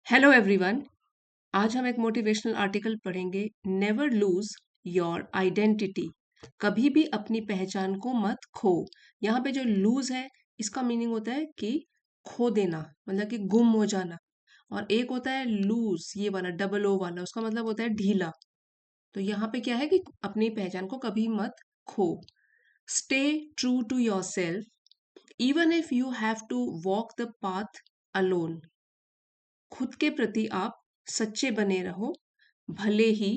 Hello everyone. आज हम एक मोटिवेशनल आर्टिकल पढ़ेंगे। Never lose your identity. कभी भी अपनी पहचान को मत खो। यहाँ पे जो लूज है इसका मीनिंग होता है कि खो देना, मतलब कि गुम हो जाना। और एक होता है लूज, ये वाला डबल ओ वाला, उसका मतलब होता है ढीला। तो यहाँ पे क्या है कि अपनी पहचान को कभी मत खो। Stay true to yourself even if you have to walk the path alone. खुद के प्रति आप सच्चे बने रहो, भले ही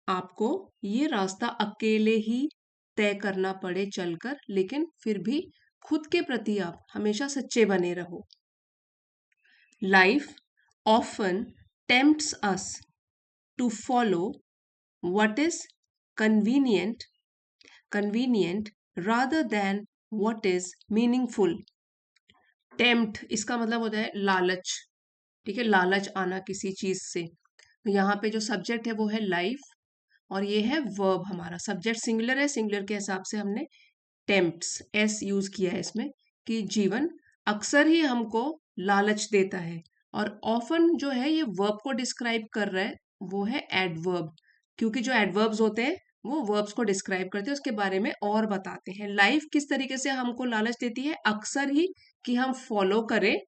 आपको ये रास्ता अकेले ही तय करना पड़े चलकर, लेकिन फिर भी खुद के प्रति आप हमेशा सच्चे बने रहो। Life often tempts us to follow what is convenient convenient rather than what is meaningful. Tempt इसका मतलब होता है लालच। ठीक है, लालच आना किसी चीज से। तो यहाँ पे जो सब्जेक्ट है वो है लाइफ, और ये है वर्ब। हमारा सब्जेक्ट सिंगुलर है, सिंगुलर के हिसाब से हमने टेम्प्ट्स एस यूज किया है इसमें, कि जीवन अक्सर ही हमको लालच देता है। और ऑफन जो है ये वर्ब को डिस्क्राइब कर रहा है, वो है एडवर्ब। क्योंकि जो एडवर्ब्स होते हैं वो वर्ब्स को डिस्क्राइब करते हैं, उसके बारे में और बताते हैं। लाइफ किस तरीके से हमको लालच देती है, अक्सर ही, कि हम फॉलो करें,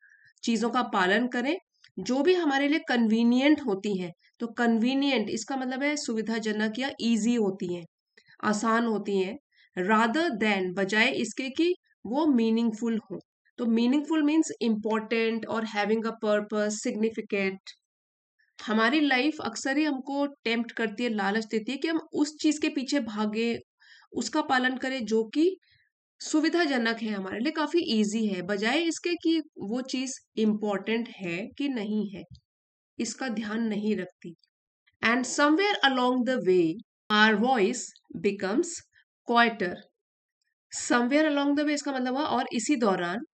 चीजों का पालन करें जो भी हमारे लिए कन्वीनियंट होती हैं। तो कन्वीनियंट इसका मतलब है सुविधाजनक या इजी होती हैं, आसान होती हैं। रादर देन बजाय इसके कि वो मीनिंगफुल हो। तो मीनिंगफुल मीन्स इम्पोर्टेंट और हैविंग अ पर्पस, सिग्निफिकेंट। हमारी लाइफ अक्सर ही हमको टेम्प्ट करती है, लालच देती है कि हम उस चीज के पीछे भागे, उसका पालन करें जो कि सुविधाजनक है, हमारे लिए काफी इजी है, बजाय इसके कि वो चीज इम्पोर्टेंट है कि नहीं है, इसका ध्यान नहीं रखती। And somewhere along the way our voice becomes quieter. Somewhere along the way इसका मतलब हुआ और इसी दौरान,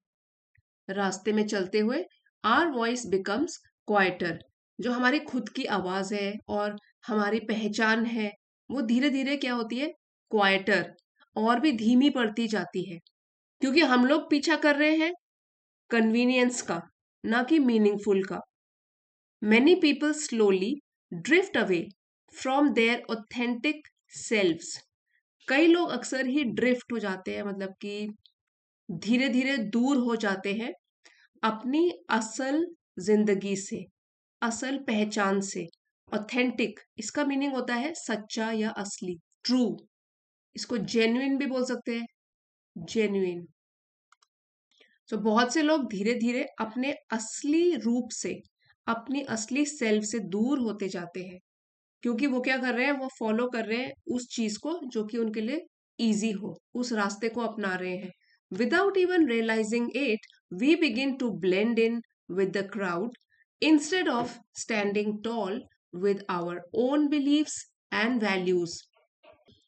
रास्ते में चलते हुए, आवर वॉइस बिकम्स क्वाइटर। जो हमारी खुद की आवाज है और हमारी पहचान है, वो धीरे धीरे क्या होती है, क्वाइटर, और भी धीमी पड़ती जाती है। क्योंकि हम लोग पीछा कर रहे हैं कन्वीनियंस का, ना कि मीनिंगफुल का। Many people slowly drift away from their authentic selves. कई लोग अक्सर ही ड्रिफ्ट हो जाते हैं, मतलब कि धीरे धीरे दूर हो जाते हैं अपनी असल जिंदगी से, असल पहचान से। ऑथेंटिक इसका मीनिंग होता है सच्चा या असली, ट्रू। इसको जेन्युइन भी बोल सकते हैं, जेन्युइन। तो बहुत से लोग धीरे धीरे अपने असली रूप से, अपनी असली सेल्फ से दूर होते जाते हैं, क्योंकि वो क्या कर रहे हैं, वो फॉलो कर रहे हैं उस चीज को जो कि उनके लिए इजी हो, उस रास्ते को अपना रहे हैं। Without even realising it, we begin to blend in with the crowd instead of standing tall with our own beliefs and values.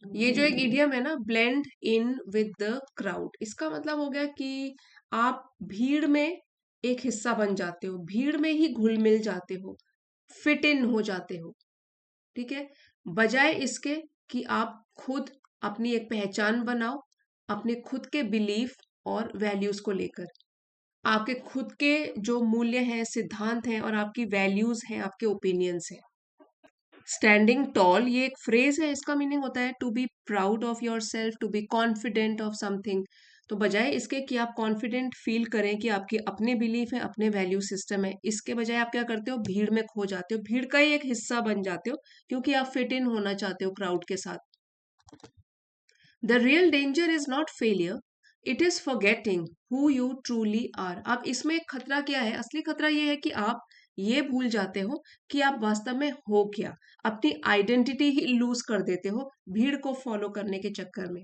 ये जो एक इडियम है ना, blend in with the crowd, इसका मतलब हो गया कि आप भीड़ में एक हिस्सा बन जाते हो, भीड़ में ही घुल मिल जाते हो, फिट इन हो जाते हो। ठीक है, बजाय इसके कि आप खुद अपनी एक पहचान बनाओ, अपने खुद के बिलीफ और वैल्यूज को लेकर। आपके खुद के जो मूल्य हैं, सिद्धांत हैं, और आपकी वैल्यूज हैं, आपके ओपिनियंस हैं। स्टैंडिंग टॉल ये एक फ्रेज है, इसका मीनिंग होता है to be proud of yourself, to be confident of something. तो बजाय इसके कि आप कॉन्फिडेंट फील करें कि आपके अपने बिलीफ है, अपने वैल्यू सिस्टम है, इसके बजाय आप क्या करते हो, भीड़ में खो जाते हो, भीड़ का ही एक हिस्सा बन जाते हो, क्योंकि आप फिट इन होना चाहते हो क्राउड के साथ। The real danger is not failure, it is forgetting who you truly are. अब इसमें एक खतरा क्या है, असली खतरा ये है कि आप ये भूल जाते हो कि आप वास्तव में हो क्या, अपनी आइडेंटिटी ही लूज कर देते हो भीड़ को फॉलो करने के चक्कर में।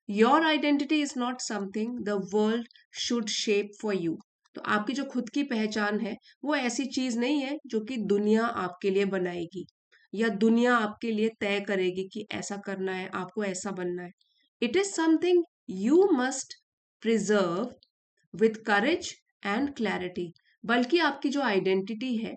Your identity is not something the world should shape for you. तो आपकी जो खुद की पहचान है वो ऐसी चीज नहीं है जो कि दुनिया आपके लिए बनाएगी, या दुनिया आपके लिए तय करेगी कि ऐसा करना है, आपको ऐसा बनना है। It is something you must preserve with courage and clarity. बल्कि आपकी जो आइडेंटिटी है,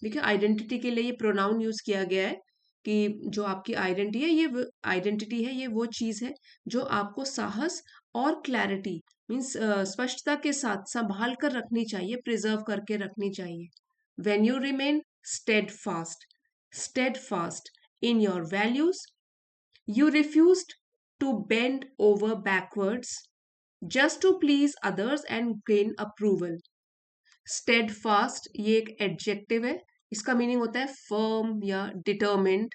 देखिए आइडेंटिटी के लिए ये प्रोनाउन यूज किया गया है कि जो आपकी आइडेंटिटी है, ये आइडेंटिटी है, ये वो चीज है जो आपको साहस और क्लैरिटी मीन्स स्पष्टता के साथ संभाल कर रखनी चाहिए, प्रिजर्व करके रखनी चाहिए। when you remain steadfast in your values, you refused to bend over backwards just to please others and gain approval. Steadfast ये एक एडजेक्टिव है, इसका मीनिंग होता है फर्म या डिटर्मिन्ड,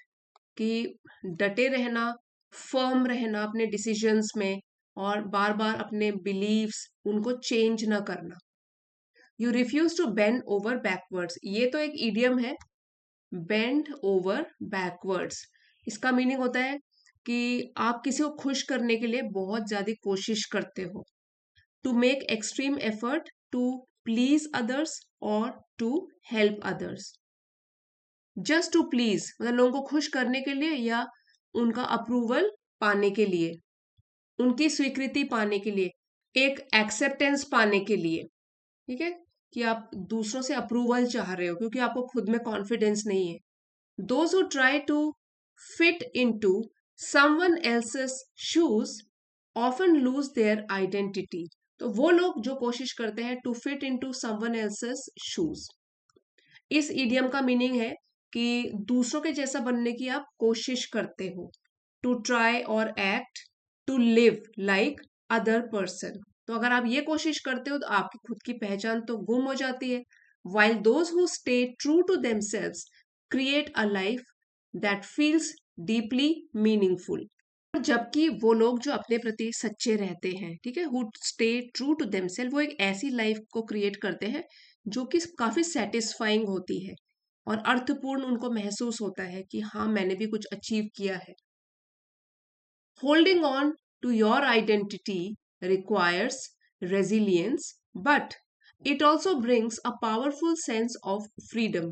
कि डटे रहना, फर्म रहना अपने डिसीजंस में और बार बार अपने बिलीव्स उनको चेंज ना करना. You refuse to bend over backwards, ये तो एक इडियम है, बेंड ओवर बैकवर्ड्स. इसका मीनिंग होता है कि आप किसी को खुश करने के लिए बहुत ज्यादा कोशिश करते हो. To make extreme effort to please others और to help others. Just to please मतलब लोगों को खुश करने के लिए या उनका अप्रूवल पाने के लिए, उनकी स्वीकृति पाने के लिए, एक एक्सेप्टेंस पाने के लिए. ठीक है, कि आप दूसरों से अप्रूवल चाह रहे हो क्योंकि आपको खुद में कॉन्फिडेंस नहीं है. Those who try to fit into someone else's shoes often lose their identity. तो वो लोग जो कोशिश करते हैं to fit into someone else's shoes, इस इडियम का मीनिंग है कि दूसरों के जैसा बनने की आप कोशिश करते हो. टू ट्राई और act to live like other person. तो अगर आप ये कोशिश करते हो तो आपकी खुद की पहचान तो गुम हो जाती है. While those who stay true to themselves create a life that feels deeply meaningful. जबकि वो लोग जो अपने प्रति सच्चे रहते हैं, ठीक है, who stay true to themself, वो एक ऐसी लाइफ को क्रिएट करते हैं जो कि काफी सेटिस्फाइंग होती है और अर्थपूर्ण उनको महसूस होता है कि हाँ मैंने भी कुछ अचीव किया है. Holding on to your identity requires resilience, but it also brings a powerful sense of freedom.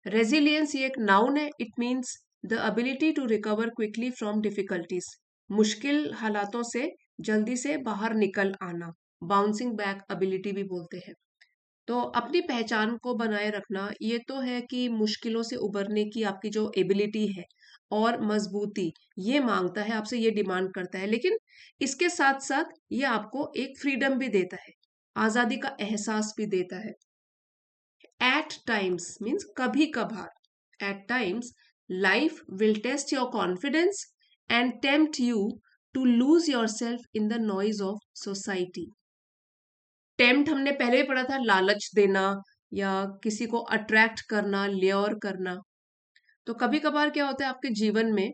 Resilience ये एक नाउन है. It means the ability to recover quickly from difficulties. मुश्किल हालातों से जल्दी से बाहर निकल आना, बाउंसिंग बैक एबिलिटी भी बोलते हैं. तो अपनी पहचान को बनाए रखना ये तो है कि मुश्किलों से उबरने की आपकी जो एबिलिटी है और मजबूती ये मांगता है आपसे, ये डिमांड करता है. लेकिन इसके साथ साथ ये आपको एक फ्रीडम भी देता है, आजादी का एहसास भी देता है. एट टाइम्स मीन्स कभी कभार. At times life will test your confidence and tempt you to lose yourself in the noise of society. Tempt हमने पहले भी पढ़ा था, लालच देना या किसी को अट्रैक्ट करना, ल्योर करना. तो कभी कभार क्या होता है आपके जीवन में,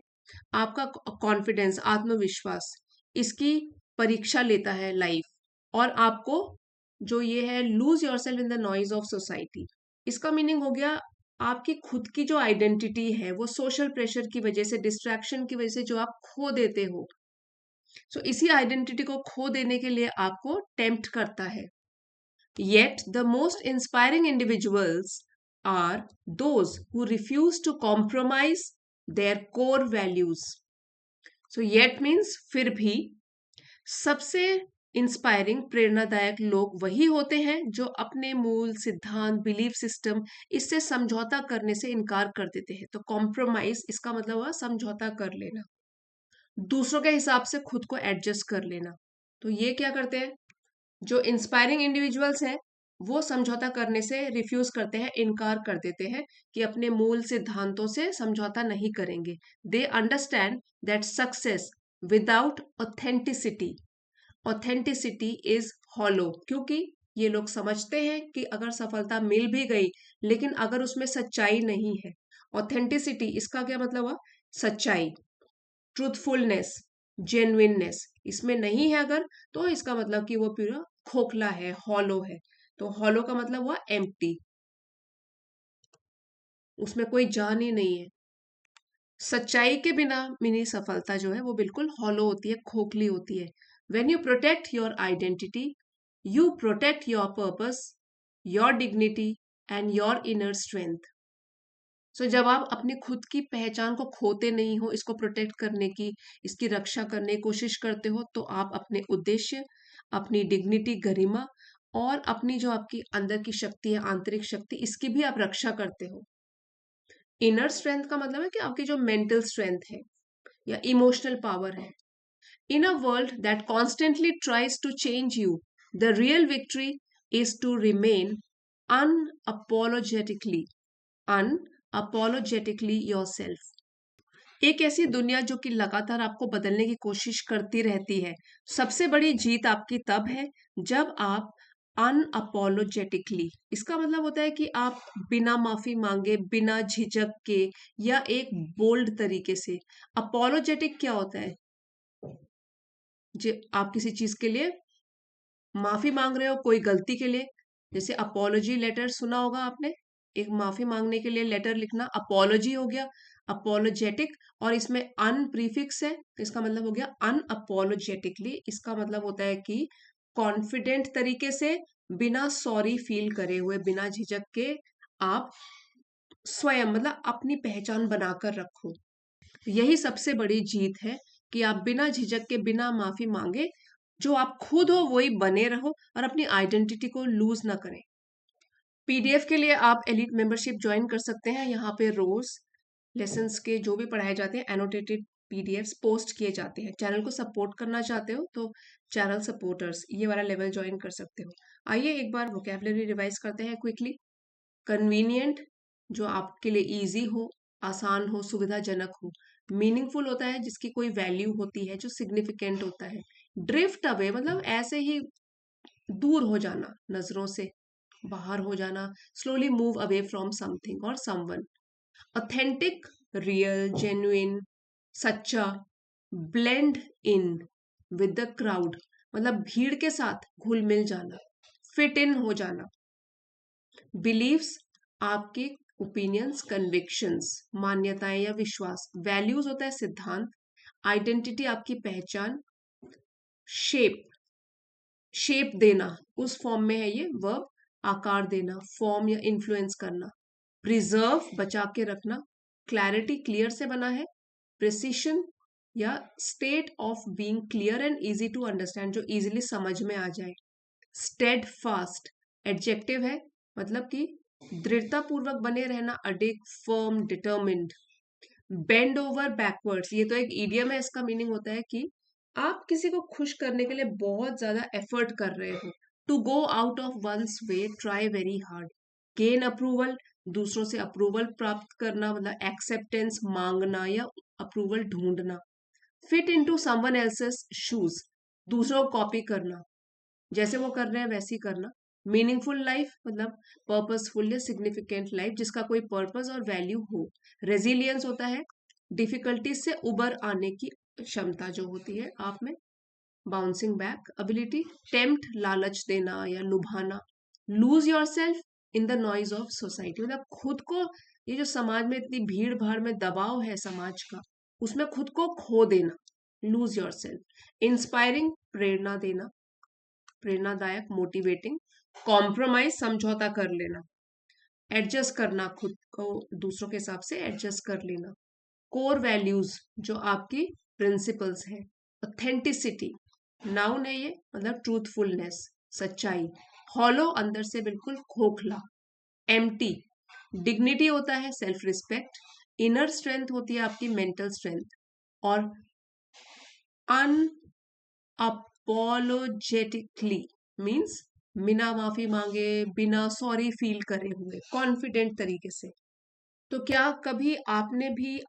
आपका कॉन्फिडेंस, आत्मविश्वास, इसकी परीक्षा लेता है लाइफ, और आपको जो ये है loose yourself in the noise of society, इसका मीनिंग हो गया आपकी खुद की जो आइडेंटिटी है वो सोशल प्रेशर की वजह से, डिस्ट्रैक्शन की वजह से जो आप खो देते हो. सो इसी आइडेंटिटी को खो देने के लिए आपको टेम्प्ट करता है. Yet the most inspiring individuals are those who refuse to compromise their core values. So yet means फिर भी. सबसे इंस्पायरिंग प्रेरणादायक लोग वही होते हैं जो अपने मूल सिद्धांत, बिलीफ सिस्टम, इससे समझौता करने से इनकार कर देते हैं. तो कॉम्प्रोमाइज इसका मतलब हुआ समझौता कर लेना, दूसरों के हिसाब से खुद को एडजस्ट कर लेना. तो ये क्या करते हैं, जो इंस्पायरिंग इंडिविजुअल्स हैं वो समझौता करने से रिफ्यूज करते हैं, इनकार कर देते हैं कि अपने मूल सिद्धांतों से समझौता नहीं करेंगे. They understand that success without authenticity, authenticity is hollow. क्योंकि ये लोग समझते हैं कि अगर सफलता मिल भी गई लेकिन अगर उसमें सच्चाई नहीं है, ऑथेंटिसिटी इसका क्या मतलब हुआ, सच्चाई, ट्रूथफुलनेस, जेन्युइननेस इसमें नहीं है अगर, तो इसका मतलब कि वो पूरा खोखला है, हॉलो है. तो हॉलो का मतलब हुआ एम्प्टी, उसमें कोई जान ही नहीं है. सच्चाई के बिना मिली सफलता जो है वो बिल्कुल हॉलो होती है, खोखली होती है. When you protect your identity, you protect your purpose, your dignity and your inner strength. So जब आप अपनी खुद की पहचान को खोते नहीं हो, इसको प्रोटेक्ट करने की, इसकी रक्षा करने की कोशिश करते हो, तो आप अपने उद्देश्य, अपनी डिग्निटी, गरिमा और अपनी जो आपकी अंदर की शक्ति है, आंतरिक शक्ति, इसकी भी आप रक्षा करते हो. इनर स्ट्रेंथ का मतलब है कि आपकी जो मेंटल स्ट्रेंथ है या इमोशनल पावर है. In a world that constantly tries to change you, the real victory is to remain unapologetically, unapologetically yourself. एक ऐसी दुनिया जो कि लगातार आपको बदलने की कोशिश करती रहती है। सबसे बड़ी जीत आपकी तब है जब आप अनअपोलोजेटिकली, इसका मतलब होता है कि आप बिना माफी मांगे, बिना झिझक के या एक बोल्ड तरीके से। अपोलोजेटिक क्या होता है? जो आप किसी चीज के लिए माफी मांग रहे हो, कोई गलती के लिए, जैसे अपोलॉजी लेटर सुना होगा आपने, एक माफी मांगने के लिए लेटर लिखना अपोलॉजी हो गया, अपोलोजेटिक। और इसमें अन प्रीफिक्स है तो इसका मतलब हो गया अनअपोलोजेटिकली। इसका मतलब होता है कि कॉन्फिडेंट तरीके से, बिना सॉरी फील करे हुए, बिना झिझक के आप स्वयं मतलब अपनी पहचान बनाकर रखो। यही सबसे बड़ी जीत है कि आप बिना झिझक के, बिना माफी मांगे, जो आप खुद हो वही बने रहो और अपनी आइडेंटिटी को लूज ना करें। पीडीएफ के लिए आप एलिट मेंबरशिप ज्वाइन कर सकते हैं। यहाँ पे रोज लेसन्स के जो भी पढ़ाए जाते हैं, एनोटेटेड पीडीएफ्स पोस्ट किए जाते हैं। चैनल को सपोर्ट करना चाहते हो तो चैनल सपोर्टर्स ये वाला लेवल ज्वाइन कर सकते हो। आइए एक बार वोकैबुलरी रिवाइज करते हैं क्विकली। कन्वीनियंट, जो आपके लिए इजी हो, आसान हो, सुविधाजनक हो। मीनिंगफुल होता है जिसकी कोई वैल्यू होती है, जो सिग्निफिकेंट होता है। ड्रिफ्ट अवे मतलब ऐसे ही दूर हो जाना, नजरों से बाहर हो जाना। Slowly move away from something और समवन। ऑथेंटिक, रियल, जेन्युइन, सच्चा। Blend in with the crowd मतलब भीड़ के साथ घुल मिल जाना, फिट इन हो जाना। बिलीव्स, आपके ओपिनियंस, कन्विक्शंस, मान्यताएं या विश्वास। वैल्यूज होता है सिद्धांत। आइडेंटिटी आपकी पहचान। शेप, शेप देना, उस फॉर्म में है ये वर्ब, आकार देना, फॉर्म या इन्फ्लुएंस करना। प्रिजर्व, बचा के रखना। क्लैरिटी, क्लियर से बना है। प्रिसिशन या state of being clear and easy to understand, जो इजीली समझ में आ जाए। स्टेड फास्ट, एडजेक्टिव है, मतलब कि दृढ़ता पूर्वक बने रहना, अडिग, firm, determined. Bend over backwards, ये तो एक इडियम है। इसका मीनिंग होता है कि आप किसी को खुश करने के लिए बहुत ज्यादा एफर्ट कर रहे हो। To go out of one's way, try very hard. Gain approval, दूसरों से अप्रूवल प्राप्त करना, मतलब एक्सेप्टेंस मांगना या अप्रूवल ढूंढना। Fit into someone else's shoes, दूसरों को कॉपी करना, जैसे वो कर रहे हैं वैसे ही करना। मीनिंगफुल लाइफ मतलब पर्पसफुल या सिग्निफिकेंट लाइफ जिसका कोई पर्पस और वैल्यू हो। रेजिलियंस होता है डिफिकल्टीज से उबर आने की क्षमता जो होती है आप में। Bouncing back ability. टेम्प्ट, लालच देना या लुभाना। Lose yourself in the noise of society मतलब खुद को, ये जो समाज में इतनी भीड़ भाड़ में दबाव है समाज का, उसमें खुद को खो देना। Lose your self. इंस्पायरिंग, प्रेरणा देना, प्रेरणादायक, मोटिवेटिंग। कॉम्प्रोमाइज, समझौता कर लेना। एडजस्ट करना, खुद को दूसरों के हिसाब से एडजस्ट कर लेना। कोर वैल्यूज, जो आपकी प्रिंसिपल्स है। ऑथेंटिसिटी, नाउन है ये, मतलब ट्रूथफुलनेस, सच्चाई। हॉलो, अंदर से बिल्कुल खोखला। एम्प्टी, डिग्निटी होता है, सेल्फ रिस्पेक्ट। इनर स्ट्रेंथ होती है आपकी मेंटल स्ट्रेंथ। और अनअपोलोजेटिकली मीन्स बिना माफी मांगे, बिना सॉरी फील करे हुए, कॉन्फिडेंट तरीके से। तो क्या कभी आपने भी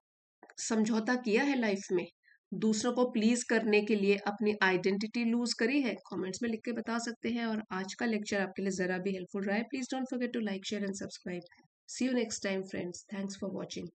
समझौता किया है लाइफ में? दूसरों को प्लीज करने के लिए अपनी आइडेंटिटी लूज करी है? कमेंट्स में लिख के बता सकते हैं। और आज का लेक्चर आपके लिए जरा भी हेल्पफुल रहा है, please don't forget to like, share and subscribe. See you next time friends, thanks for watching.